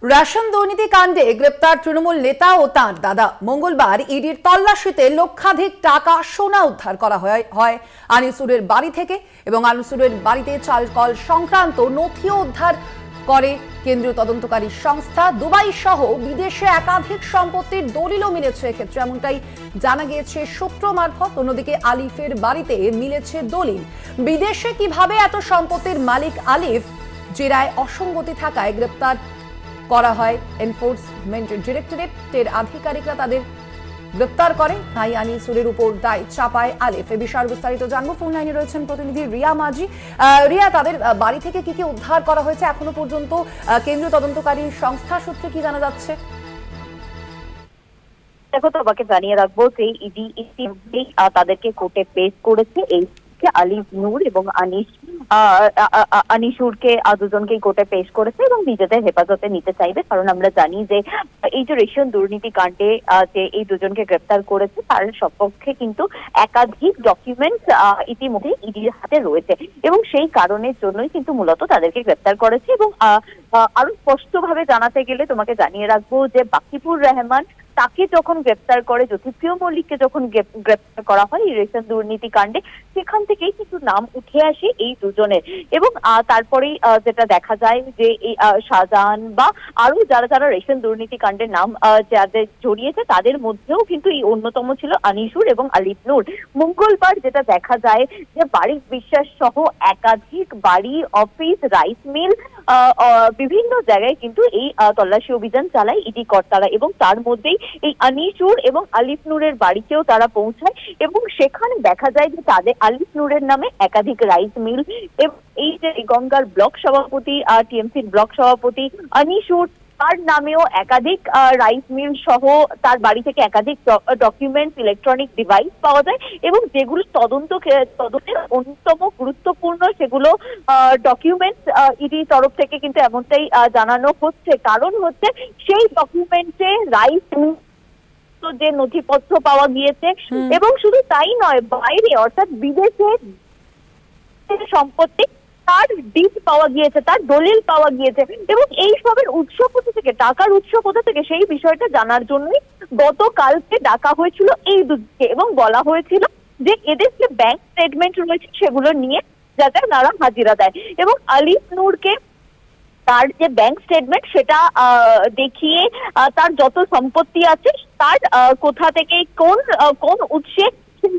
Ration দুর্নীতি কাণ্ডে গ্রেপ্তার তৃণমূল নেতা ও তাঁর দাদা। মঙ্গলবার ইডির তল্লাশিতে লক্ষাধিক টাকা সোনা উদ্ধার করা হয় আনিসুরের বাড়ি থেকে এবং আনিসুরের বাড়িতে চালকল সংক্রান্ত নথিও উদ্ধার করে কেন্দ্রীয় তদন্তকারী সংস্থা। দুবাই সহ বিদেশে একাধিক সম্পত্তির দলিলও মিলেছে এক্ষেত্রে, এমনটাই জানা গিয়েছে সূত্র মারফত। অন্যদিকে আলিফের বাড়িতে মিলেছে দলিল। বিদেশে কিভাবে এত সম্পত্তির মালিক আলিফ, জেরায় অসঙ্গতি থাকায় গ্রেপ্তার করা হয় এনফোর্সমেন্ট ডিরেক্টরেটের আধিকারিকরা তাদের গ্রেপ্তার করে। ভাই আনিসুরের উপর দায় চাপায় আলিফ। এ বিষয়ে বিস্তারিত জানবো। ফোন লাইনে রয়েছেন প্রতিনিধি রিয়া মাঝি। রিয়া, তাদের বাড়ি থেকে কি কি উদ্ধার করা হয়েছে এখনো পর্যন্ত কেন্দ্রীয় তদন্তকারী সংস্থা সূত্রে কি জানা যাচ্ছে? দেখো, তোমাকে জানিয়ে রাখবো যে ইডি ইতিমধ্যেই তাদেরকে কোর্টে পেশ করেছে। এই আলিফ নূর এবং আনিসুরকে দুজনকেই কোর্টে পেশ করেছে এবং নিজেদের হেফাজতে নিতে চাইবে। কারণ আমরা জানি যে এই যে রেশন দুর্নীতি কাণ্ডে যে এই দুজনকে গ্রেপ্তার করেছে তার সপক্ষে কিন্তু একাধিক ডকুমেন্টস ইতিমধ্যে ইডির হাতে রয়েছে এবং সেই কারণের জন্যই কিন্তু মূলত তাদেরকে গ্রেপ্তার করেছে। এবং আরো স্পষ্টভাবে জানাতে গেলে তোমাকে জানিয়ে রাখবো যে বাকিবুর রহমান তাকে যখন গ্রেপ্তার করে, জ্যোতিপ্রিয় মল্লিককে যখন গ্রেপ্তার করা হয় এই রেশন দুর্নীতি কাণ্ডে, সেখান থেকেই কিন্তু নাম উঠে আসে এই দুজনের। এবং তারপরেই যেটা দেখা যায় যে এই শাহজাহান বা আরো যারা যারা রেশন দুর্নীতি কাণ্ডের নাম যাদের জড়িয়েছে তাদের মধ্যেও কিন্তু এই অন্যতম ছিল আনিসুর এবং আলিফ নূর। মঙ্গলবার যেটা দেখা যায় যে বাড়ির বিশ্বাস সহ একাধিক বাড়ি, অফিস, রাইস মিল, বিভিন্ন জায়গায় কিন্তু এই তল্লাশি অভিযান চালায় ইডি কর্তারা এবং তার মধ্যেই এই আনিসুর এবং আলিফ নূরের বাড়িতেও তারা পৌঁছায় এবং সেখানে দেখা যায় যে তাদের আলিফ নূরের নামে একাধিক রাইস মিল এবং এই যে গঙ্গার ব্লক সভাপতি, টিএমসির ব্লক সভাপতি আনিসুর, তার নামেও একাধিক রাইস মিল সহ তার বাড়ি থেকে একাধিক ডকুমেন্টস, ইলেকট্রনিক ডিভাইস পাওয়া যায় এবং যেগুলো তদন্তের অন্যতম গুরুত্বপূর্ণ সেগুলো ডকুমেন্টস ইডি তরফ থেকে কিন্তু এমনটাই জানানো হচ্ছে। কারণ হচ্ছে সেই ডকুমেন্টে রাইস মিল যে নথিপত্র পাওয়া গিয়েছে এবং শুধু তাই নয়, বাইরে অর্থাৎ বিদেশে সম্পত্তি তার ডিট পাওয়া গিয়েছে, তার দলিল পাওয়া গিয়েছে এবং এই সবের উৎস কোথা থেকে, টাকার উৎস কোথা থেকে, সেই বিষয়টা জানার জন্যই গতকালকে ডাকা হয়েছিল এই দুজনকে এবং বলা হয়েছিল যে এদের যে ব্যাংক স্টেটমেন্ট রয়েছে সেগুলো নিয়ে যাতে তারা হাজিরা দেয় এবং আলিফ নূরকে তার যে ব্যাংক স্টেটমেন্ট সেটা দেখিয়ে তার যত সম্পত্তি আছে তার কোথা থেকে কোন উৎসে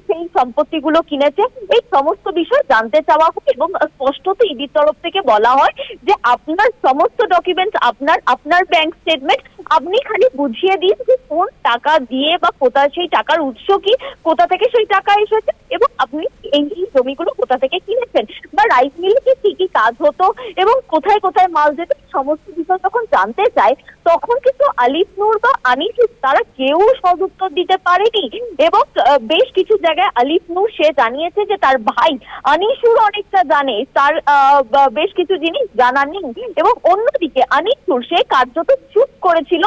সেই সম্পত্তিগুলো কিনেছে এই সমস্ত বিষয় জানতে চাওয়া হয় এবং স্পষ্টত ইডির তরফ থেকে বলা হয় যে আপনার সমস্ত ডকুমেন্টস, আপনার ব্যাংক স্টেটমেন্ট আপনি খালি বুঝিয়ে দিন যে কোন টাকা দিয়ে বা কোথা সেই টাকার উৎস কি, কোথা থেকে সেই টাকা এসেছে এবং আপনি এই জমিগুলো কোথা থেকে কিনেছেন বা রাইস মিলে কি কি কাজ হতো এবং কোথায় কোথায় মাল যেত, সমস্ত বিষয় যখন জানতে চায় তখন কিন্তু আলিফ নূর বা আনিসুর তারা কেউ সদুত্তর দিতে পারেনি এবং বেশ কিছু জায়গায় আলিফ নূর সে জানিয়েছে যে তার ভাই আনিসুর অনেকটা জানে, তার বেশ কিছু জিনিস জানা নেই এবং অন্যদিকে আনিসুর সে কার্যত চুপ করেছিল,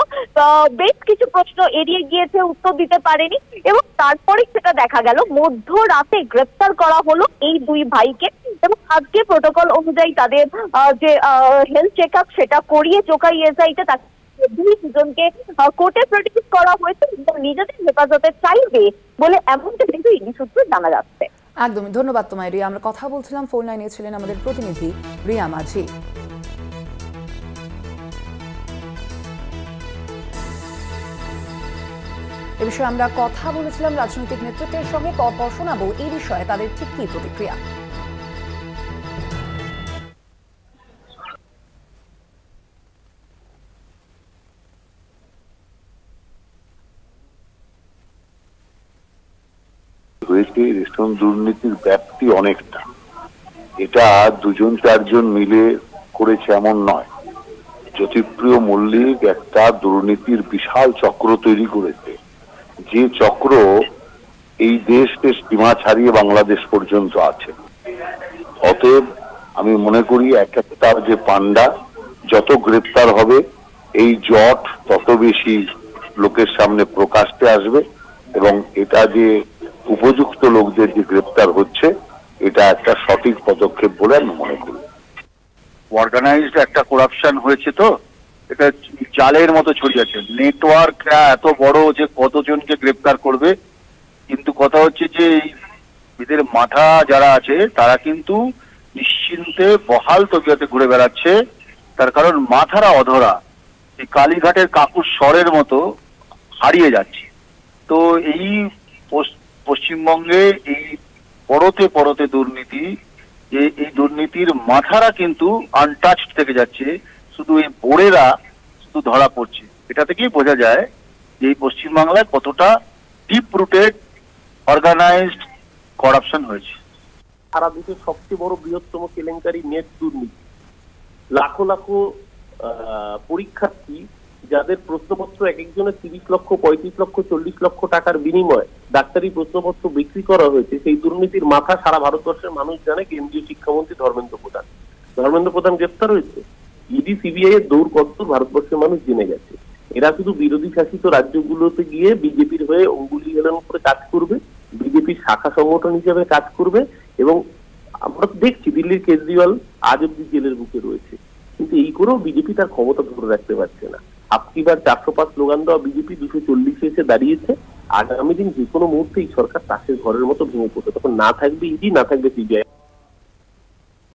বেশ কিছু প্রশ্ন এড়িয়ে গিয়েছে, উত্তর দিতে পারেনি এবং তারপরে সেটা দেখা গেল মধ্যরাতে গ্রেপ্তার করা হলো এই দুই ভাইকে এবং আজকে প্রোটোকল অনুযায়ী তাদের যে হেলথ চেক আপ সেটা করিয়ে চোখাই এসআইতে তাকে দুজনকে কোর্টে প্রডিউস করা হয়েছে এবং নিজেদের হেফাজতে চাইবে বলে এমনটা কিন্তু ইডি সূত্রে জানা যাচ্ছে। একদমই ধন্যবাদ তোমায় রিয়া। আমরা কথা বলছিলাম, ফোন লাইনে ছিলেন আমাদের প্রতিনিধি রিয়া মাঝি। এ বিষয়ে আমরা কথা বলেছিলাম রাজনৈতিক নেতৃত্বের সঙ্গে। পরপর শোনাবো এই বিষয়ে তাদের ঠিক কি প্রতিক্রিয়া। হয়েছে রেশন দুর্নীতির ব্যাপ্তি অনেকটা, এটা দুজন চারজন মিলে করেছে এমন নয়। জ্যোতিপ্রিয় মল্লিক একটা দুর্নীতির বিশাল চক্র তৈরি করেছে, যে চক্র এই দেশকে সীমা ছাড়িয়ে বাংলাদেশ পর্যন্ত আছে। অতএব আমি মনে করি এক একটা যে পান্ডা যত গ্রেপ্তার হবে এই জট তত বেশি লোকের সামনে প্রকাশ্যে আসবে এবং এটা যে উপযুক্ত লোকদের যে গ্রেপ্তার হচ্ছে এটা একটা সঠিক পদক্ষেপ বলে আমি মনে করি। অর্গানাইজড একটা করাপশন হয়েছে তো এটা জালের মতো ছড়িয়ে আছে। নেটওয়ার্ক এত বড় যে কতজনকে গ্রেপ্তার করবে, কিন্তু কথা হচ্ছে যে এদের মাথা যারা আছে তারা কিন্তু নিশ্চিন্তে বহাল তবিয়তে ঘুরে বেড়াচ্ছে। তার কারণ মাথারা অধরা, এই কালীঘাটের কাকুর স্বরের মতো হারিয়ে যাচ্ছে। তো এই পশ্চিমবঙ্গে এই পরতে পরতে দুর্নীতি, যে এই দুর্নীতির মাথারা কিন্তু আনটাচড থেকে যাচ্ছে, শুধু এই বোড়েরা শুধু ধরা পড়ছে। এটা থেকেই বোঝা যায় যে এই পশ্চিমবাংলায় কতটা ডিপ রুটেড অর্গানাইজড করাপশন হয়েছে। সারা দেশের সবচেয়ে বড় বৃহত্তম কেলেঙ্কারি নেট দুর্নীতি। লাখো লাখো পরীক্ষার্থী যাদের প্রশ্নপত্র এক একজনের 30 লক্ষ, 35 লক্ষ, 40 লক্ষ টাকার বিনিময়ে ডাক্তারি প্রশ্নপত্র বিক্রি করা হয়েছে, সেই দুর্নীতির মাথা সারা ভারতবর্ষের মানুষ জানে। কেন্দ্রীয় শিক্ষামন্ত্রী ধর্মেন্দ্র প্রধান গ্রেফতার হয়েছে। ইডি সিবিআই এর দৌড় কত ভারতবর্ষের মানুষ জেনে গেছে। এরা শুধু বিরোধী শাসিত রাজ্যগুলোতে গিয়ে বিজেপির হয়ে অঙ্গুলি হেলন করে কাজ করবে, বিজেপির শাখা সংগঠন হিসেবে কাজ করবে। এবং আমরা দেখছি দিল্লির কেজরিওয়াল আজ অব্দি জেলের বুকে রয়েছে, কিন্তু এই করেও বিজেপি তার ক্ষমতা ধরে রাখতে পারছে না। আপকিবার 405 স্লোগান দেওয়া বিজেপি 240 এসে দাঁড়িয়েছে। আগামী দিন যে কোনো মুহূর্তে এই সরকার তাসের ঘরের মতো ভেঙে পড়বে, তখন না থাকবে ইডি, না থাকবে সিবিআই।